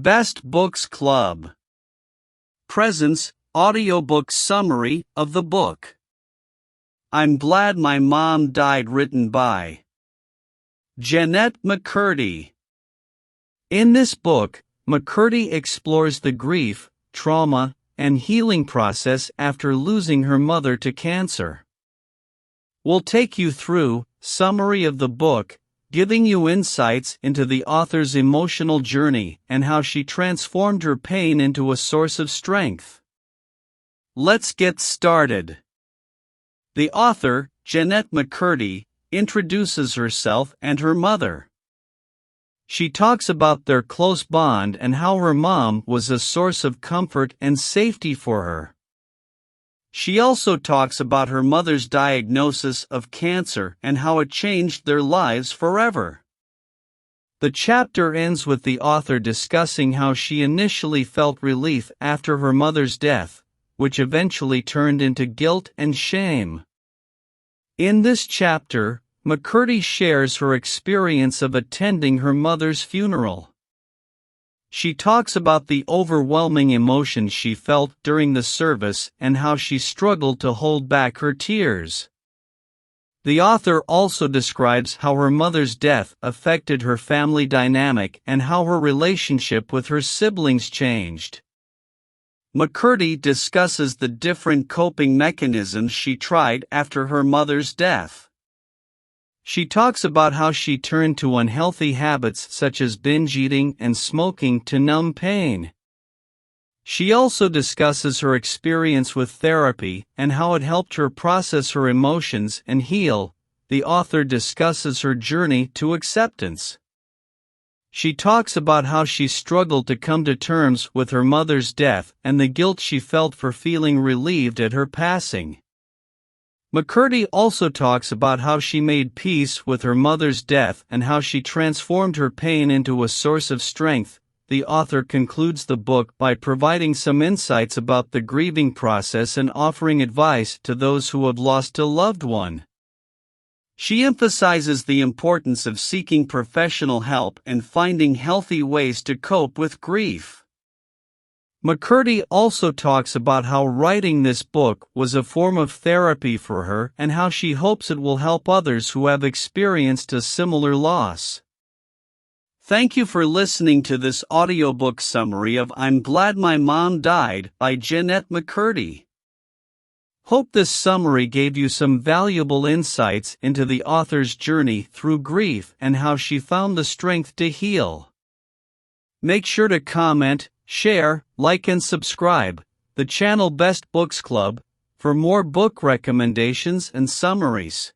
Best Books Club presents audiobook summary of the book. I'm Glad My Mom Died, written by Jennette McCurdy. In this book, McCurdy explores the grief, trauma, and healing process after losing her mother to cancer. We'll take you through summary of the book, giving you insights into the author's emotional journey and how she transformed her pain into a source of strength. Let's get started. The author, Jennette McCurdy, introduces herself and her mother. She talks about their close bond and how her mom was a source of comfort and safety for her. She also talks about her mother's diagnosis of cancer and how it changed their lives forever. The chapter ends with the author discussing how she initially felt relief after her mother's death, which eventually turned into guilt and shame. In this chapter, McCurdy shares her experience of attending her mother's funeral. She talks about the overwhelming emotions she felt during the service and how she struggled to hold back her tears. The author also describes how her mother's death affected her family dynamic and how her relationship with her siblings changed. McCurdy discusses the different coping mechanisms she tried after her mother's death. She talks about how she turned to unhealthy habits such as binge eating and smoking to numb pain. She also discusses her experience with therapy and how it helped her process her emotions and heal. The author discusses her journey to acceptance. She talks about how she struggled to come to terms with her mother's death and the guilt she felt for feeling relieved at her passing. McCurdy also talks about how she made peace with her mother's death and how she transformed her pain into a source of strength. The author concludes the book by providing some insights about the grieving process and offering advice to those who have lost a loved one. She emphasizes the importance of seeking professional help and finding healthy ways to cope with grief. McCurdy also talks about how writing this book was a form of therapy for her and how she hopes it will help others who have experienced a similar loss. Thank you for listening to this audiobook summary of I'm Glad My Mom Died by Jennette McCurdy. Hope this summary gave you some valuable insights into the author's journey through grief and how she found the strength to heal. Make sure to comment, share, like and subscribe the channel Best Books Club for more book recommendations and summaries.